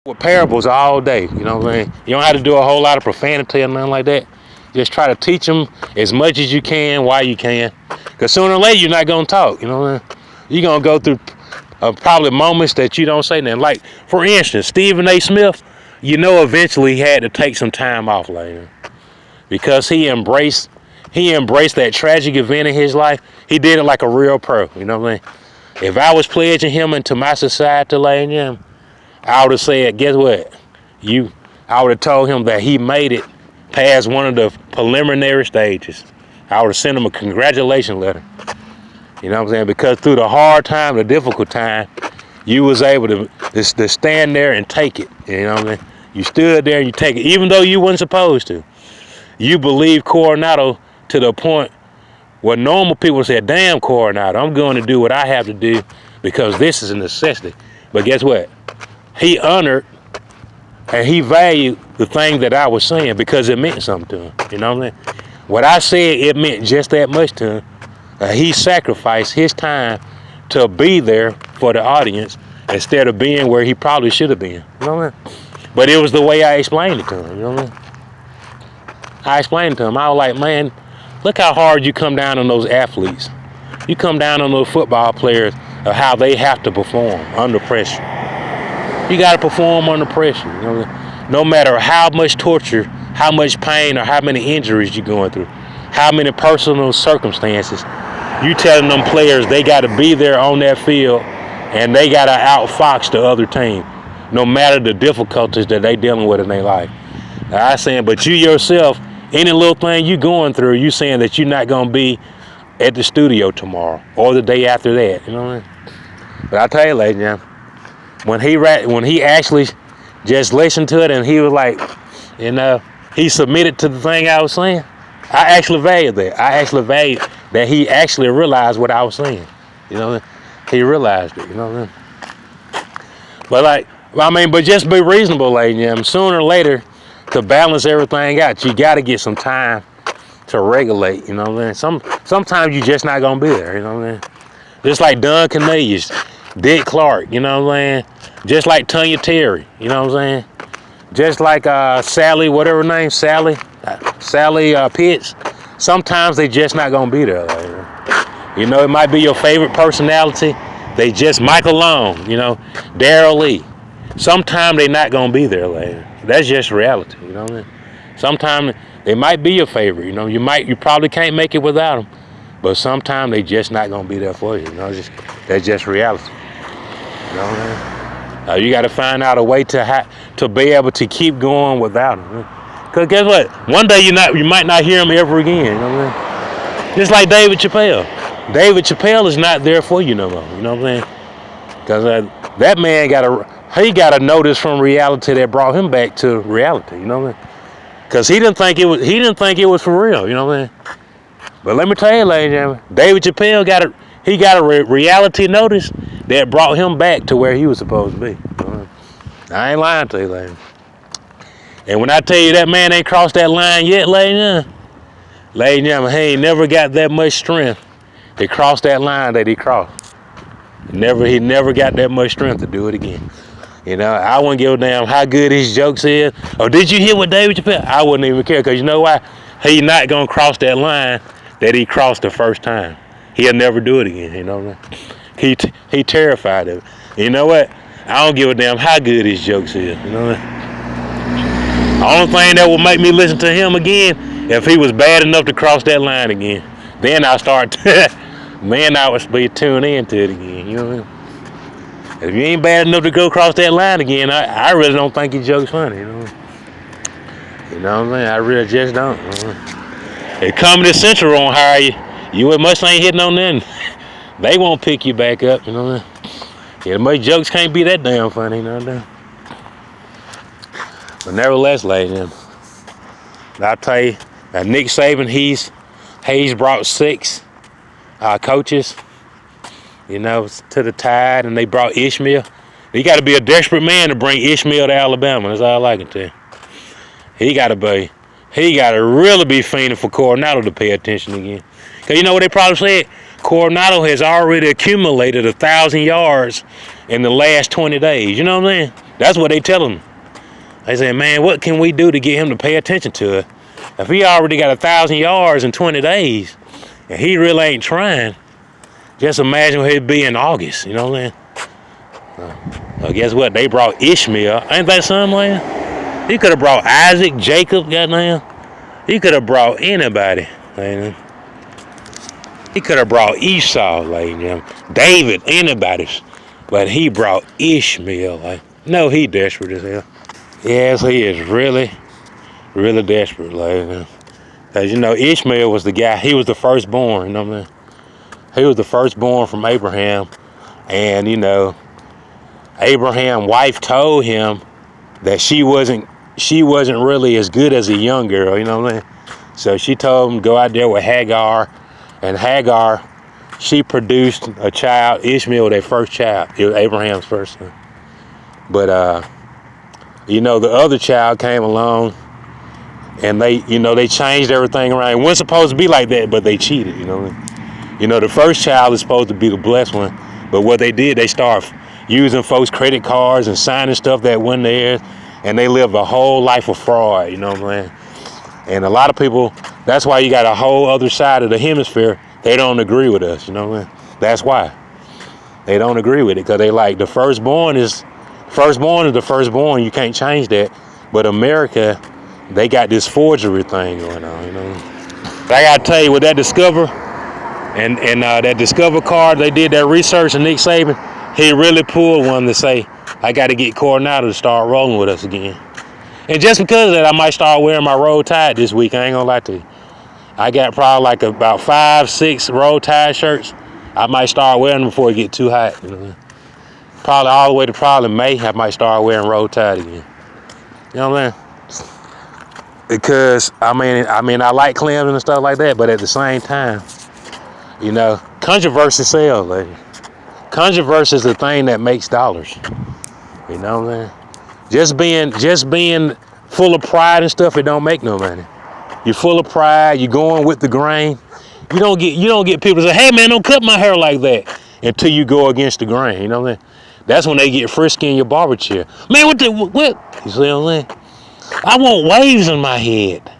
with parables all day. You know what I mean? You don't have to do a whole lot of profanity or nothing like that. Just try to teach them as much as you can while you can. Because sooner or later, you're not going to talk. You know what I mean? You're going to go through probably moments that you don't say nothing. Like, for instance, Stephen A. Smith, eventually he had to take some time off later. Because he embraced that tragic event in his life. He did it like a real pro. You know what I mean? If I was pledging him into my society, I would have said, guess what? I would have told him that he made it past one of the preliminary stages. I would have sent him a congratulations letter. You know what I'm saying? Because through the hard time, the difficult time, you was able to stand there and take it. You know what I mean? You stood there and you take it, even though you wasn't supposed to. You believed Coronado to the point where normal people said, damn Coronado, I'm going to do what I have to do because this is a necessity. But guess what? He honored and he valued the thing that I was saying because it meant something to him. You know what I mean? What I said, it meant just that much to him. He sacrificed his time to be there for the audience instead of being where he probably should have been. You know what I mean? But it was the way I explained it to him. You know what I mean? I explained to him. I was like, man, look how hard you come down on those athletes. You come down on those football players of how they have to perform under pressure. You got to perform under pressure. You know, no matter how much torture, how much pain, or how many injuries you're going through, how many personal circumstances, you telling them players they got to be there on that field and they got to outfox the other team, no matter the difficulties that they dealing with in their life. I saying, but you yourself, any little thing you going through, you saying that you're not going to be at the studio tomorrow or the day after that. You know what I mean? But I tell you, ladies and gentlemen, when he actually just listened to it and he was like, he submitted to the thing I was saying, I actually valued that. I actually valued that he actually realized what I was saying. You know, he realized it. You know what I mean? But just be reasonable, ladies and gentlemen. Sooner or later, to balance everything out, you got to get some time to regulate. You know what I mean? Sometimes you just not gonna be there. You know what I mean? Just like Don Cornelius, Dick Clark. You know what I'm saying? Just like Tanya Terry. You know what I'm saying? Just like Sally, whatever her name, Sally Pitts. Sometimes they just not gonna be there later. You know, it might be your favorite personality. They just Michael Long, Daryl Lee. Sometimes they not gonna be there later. That's just reality. You know what I mean? Sometimes they might be your favorite. You probably can't make it without them. But sometimes they just not gonna be there for you. That's just reality. You know what I mean? You got to find out a way to be able to keep going without them. Cause guess what? One day you might not hear them ever again. You know what I mean? Just like David Chappelle. David Chappelle is not there for you no more. You know what I'm saying? Cause that man got a notice from reality that brought him back to reality. You know what I mean? Cause he didn't think it was for real. You know what I mean? But let me tell you, ladies and gentlemen, David Chappelle got a reality notice that brought him back to where he was supposed to be. I ain't lying to you, ladies. And when I tell you that man ain't crossed that line yet, ladies and gentlemen, he ain't never got that much strength to cross that line that he crossed. He never got that much strength to do it again. I wouldn't give a damn how good his jokes is. Or did you hear what David Chappelle? I wouldn't even care, because you know why? He not gonna cross that line that he crossed the first time. He'll never do it again. You know what I mean? He terrified of it. You know what? I don't give a damn how good his jokes is. You know what I mean? The only thing that will make me listen to him again, if he was bad enough to cross that line again, then I would be tuned into it again. You know what I mean? If you ain't bad enough to go across that line again, I really don't think your joke's funny. You know what I mean? I really just don't. If Comedy Central won't hire you, you must ain't hitting on them. They won't pick you back up. You know what I mean? Yeah, my jokes can't be that damn funny. You know what I mean? But nevertheless, ladies and gentlemen, I'll tell you, Nick Saban, he's brought 6 coaches, to the Tide, and they brought Ishmael. You got to be a desperate man to bring Ishmael to Alabama. That's all I can tell you. He got to really be fiending for Coronado to pay attention again. Because you know what they probably said? Coronado has already accumulated 1,000 yards in the last 20 days. You know what I'm saying? That's what they tell him. They say, man, what can we do to get him to pay attention to it? If he already got 1,000 yards in 20 days, and he really ain't trying, just imagine where he'd be in August. You know what I'm saying? Well, guess what? They brought Ishmael. Ain't that something, man? He could have brought Isaac, Jacob, goddamn. He could have brought anybody, man. He could have brought Esau, like, you know, David, anybody. But he brought Ishmael, like, no, he desperate as hell. Yes, he is really, really desperate, like, because, you know, Ishmael was the guy, he was the firstborn, you know what I mean? He was the firstborn from Abraham, and, you know, Abraham's wife told him that she wasn't really as good as a young girl, you know what I mean? So she told him to go out there with Hagar, and Hagar, she produced a child, Ishmael, their first child. It was Abraham's first son. But, you know, the other child came along, and they, you know, they changed everything around. It wasn't supposed to be like that, but they cheated, you know. You know, the first child is supposed to be the blessed one, but what they did, they started using folks' credit cards and signing stuff that wasn't theirs, and they lived a whole life of fraud, you know what I'm saying? And a lot of people, that's why you got a whole other side of the hemisphere, they don't agree with us, you know what I mean? That's why. They don't agree with it, because they like, the firstborn is the firstborn, you can't change that. But America, they got this forgery thing going on, you know? But I gotta tell you, with that Discover, and that Discover card, they did that research, and Nick Saban, he really pulled one to say, I gotta get Coronado to start rolling with us again. And just because of that, I might start wearing my Roll Tide this week, I ain't gonna lie to you. I got probably like about 5-6 Roll Tide shirts. I might start wearing them before it get too hot, you know? Probably all the way to probably May, I might start wearing Roll Tide again. You know what I'm saying? Because, I mean, I like Clemson and stuff like that, but at the same time, you know, controversy sells, lady. Controversy is the thing that makes dollars. You know what I'm saying? Just being full of pride and stuff, it don't make no money. You're full of pride, you're going with the grain. You don't get people to say, hey man, don't cut my hair like that, until you go against the grain, you know what I'm saying? That's when they get frisky in your barber chair. Man, what? You see what I'm saying? I want waves in my head.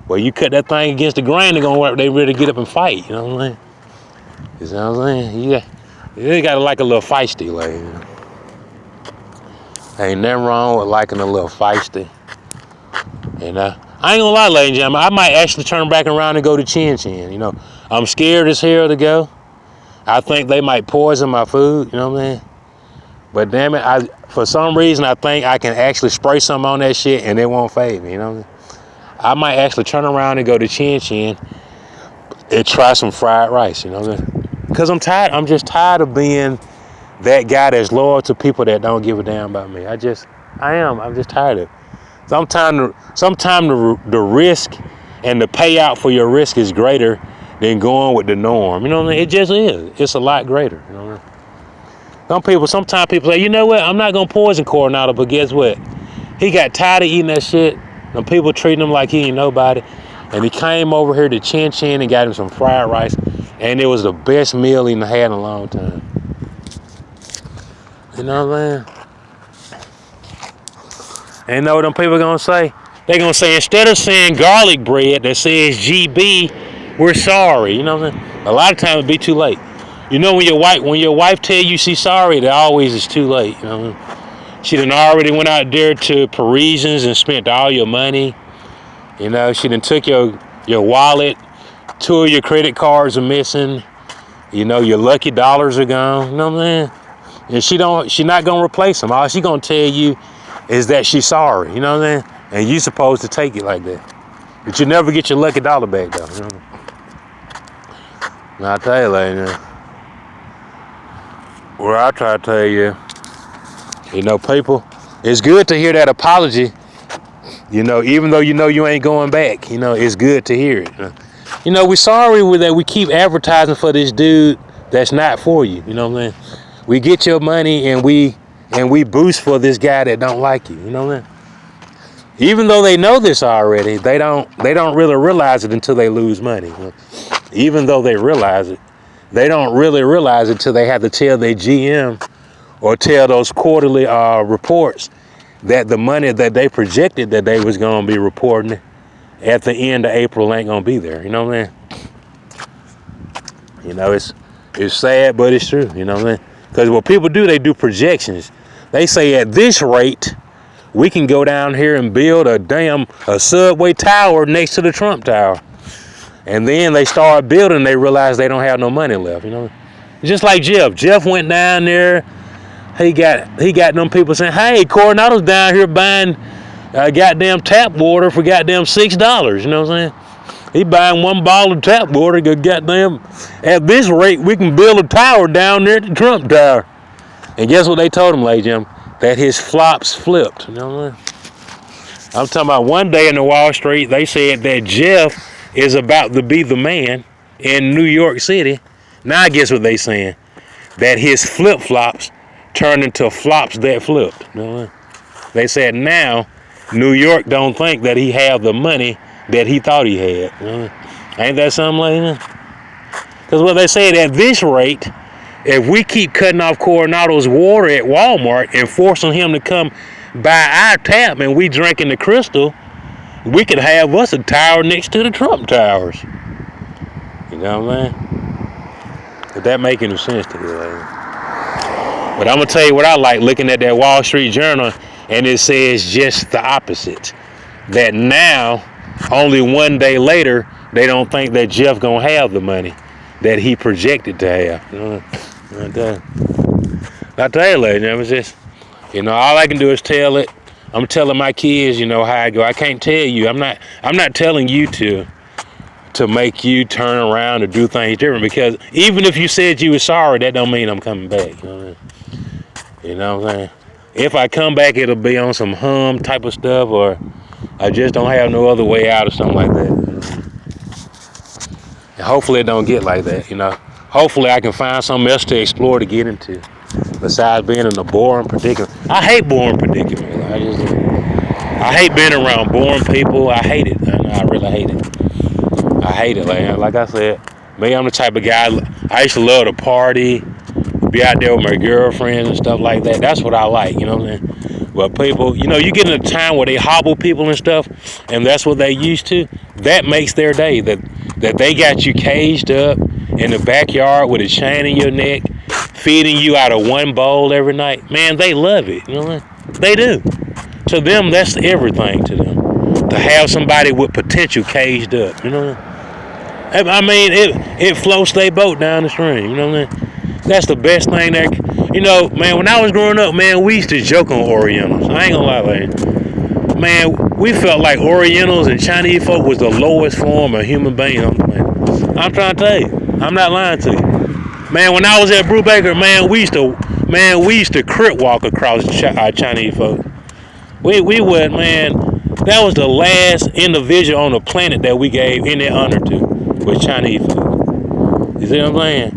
Well, you cut that thing against the grain, they ready to get up and fight, you know what I'm saying? You see what I'm saying? You got to like a little feisty, like, you know? Ain't nothing wrong with liking a little feisty. And I ain't gonna lie, ladies and gentlemen, I might actually turn back around and go to Chin Chin, you know? I'm scared as hell to go. I think they might poison my food, you know what I mean? But damn it, for some reason, I think I can actually spray something on that shit and it won't fade me, you know what I mean? I might actually turn around and go to Chin Chin and try some fried rice, you know what I mean? Because I'm just tired of being that guy that's loyal to people that don't give a damn about me. I'm just tired of it. Sometimes the risk and the payout for your risk is greater than going with the norm. You know what I mean? It just is. It's a lot greater. You know what I mean? Sometimes people say, you know what? I'm not gonna poison Coronado, but guess what? He got tired of eating that shit, and people treating him like he ain't nobody. And he came over here to Chin Chin and got him some fried rice, and it was the best meal he had in a long time. You know what I'm saying? And you know what them people gonna say? They gonna say, instead of saying garlic bread that says GB, we're sorry. You know what I'm saying? A lot of times it'll be too late. You know, when your wife tell you she's sorry, it always is too late. You know what I mean? She done already went out there to Parisians and spent all your money. You know, she done took your wallet, 2 of your credit cards are missing. You know, your lucky dollars are gone. You know what I'm saying? And she not gonna replace them. All she gonna tell you is that she's sorry. You know what I'm saying? And you supposed to take it like that. But you never get your lucky dollar back though. You know? Now I tell you, lady, well, I try to tell you, you know, people, it's good to hear that apology. You know, even though you know you ain't going back, you know, it's good to hear it. You know, we're sorry that we keep advertising for this dude that's not for you. You know what I'm saying? We get your money and we boost for this guy that don't like you. You know what I'm saying? Even though they know this already, they don't really realize it until they lose money. Even though they realize it, they don't really realize it until they have to tell their GM or tell those quarterly reports that the money that they projected that they was gonna be reporting at the end of April ain't gonna be there. You know what I mean? You know, it's sad, but it's true. You know what I mean? Because what people do, they do projections. They say at this rate, we can go down here and build a subway tower next to the Trump Tower. And then they start building, they realize they don't have no money left. You know, just like Jeff. Jeff went down there. He got them people saying, "Hey, Coronado's down here buying goddamn tap water for goddamn $6." You know what I'm saying? He buying one bottle of tap water. Goddamn, at this rate, we can build a tower down there at the Trump Tower. And guess what they told him, ladies and gentlemen? That his flops flipped. You know what I mean? I'm talking about one day in the Wall Street, they said that Jeff is about to be the man in New York City. Now I guess what they saying? That his flip-flops turned into flops that flipped. You know what I mean? They said now New York don't think that he have the money that he thought he had. You know? Ain't that something like that? Because what they said, at this rate, if we keep cutting off Coronado's water at Walmart and forcing him to come buy our tap and we drinking the crystal, we could have us a tower next to the Trump towers. You know what I mean? Did that make any sense to you, lady? But I'm going to tell you what I like looking at that Wall Street Journal, and it says just the opposite. That now, only one day later, they don't think that Jeff going to have the money that he projected to have. You know, I tell you, lady, it was just, you know, all I can do is tell it. I'm telling my kids, you know, how I go. I can't tell you. I'm not telling you to make you turn around or do things different, because even if you said you were sorry, that don't mean I'm coming back. You know what I mean? You know what I'm saying? If I come back, it'll be on some hum type of stuff, or I just don't have no other way out or something like that. You know? And hopefully it don't get like that, you know. Hopefully I can find something else to explore to get into, besides being in a boring predicament. I hate boring predicaments. I hate being around boring people. I hate it. I really hate it. I hate it. Like I said, me, I'm the type of guy, I used to love to party, be out there with my girlfriends and stuff like that. That's what I like, you know what I'm saying? But people, you know, you get in a time where they hobble people and stuff, and that's what they used to. That makes their day. That they got you caged up in the backyard with a chain in your neck, feeding you out of one bowl every night. Man, they love it. You know what I mean? They do. To them, that's everything to them. To have somebody with potential caged up. You know what I mean? I mean, it floats their boat down the stream. You know what I mean? That's the best thing there. You know, man, when I was growing up, man, we used to joke on Orientals. I ain't gonna lie, man, we felt like Orientals and Chinese folk was the lowest form of human being. I'm trying to tell you. I'm not lying to you. Man, when I was at Brubaker, man, we used to crip walk across Chinese folk. We would, man, that was the last individual on the planet that we gave any honor to, was Chinese folk. You see what I'm saying?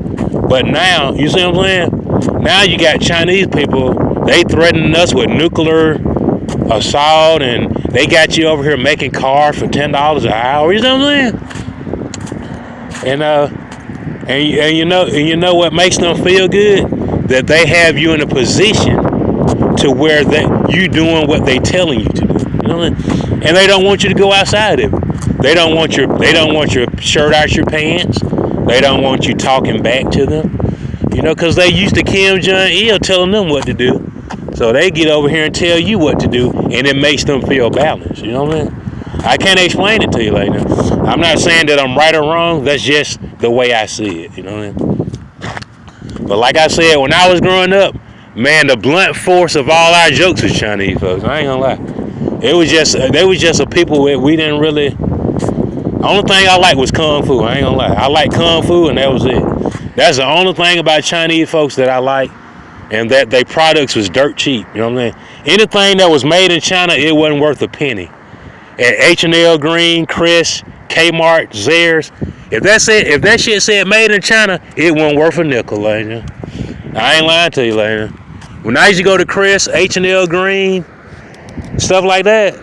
But now, you see what I'm saying? Now you got Chinese people, they threatening us with nuclear assault, and they got you over here making cars for $10 an hour. You know what I'm saying? And you know what makes them feel good? That they have you in a position to where you doing what they telling you to do. You know what I mean? And they don't want you to go outside of it. They don't want your shirt out your pants. They don't want you talking back to them. You know, because they used to Kim Jong-il telling them what to do. So they get over here and tell you what to do, and it makes them feel balanced. You know what I mean? I can't explain it to you like that. I'm not saying that I'm right or wrong. That's just the way I see it. You know what I mean? But like I said, when I was growing up, man, the blunt force of all our jokes was Chinese folks. I ain't gonna lie. They was just a people that we didn't really. The only thing I liked was Kung Fu. I ain't gonna lie. I liked Kung Fu, and that was it. That's the only thing about Chinese folks that I like, and that their products was dirt cheap. You know what I'm saying? Anything that was made in China, it wasn't worth a penny. At H&L Green, Chris, Kmart, Zayres, if that shit said made in China, it wasn't worth a nickel, lady. I ain't lying to you, lady. When I used to go to Chris, H&L Green, stuff like that,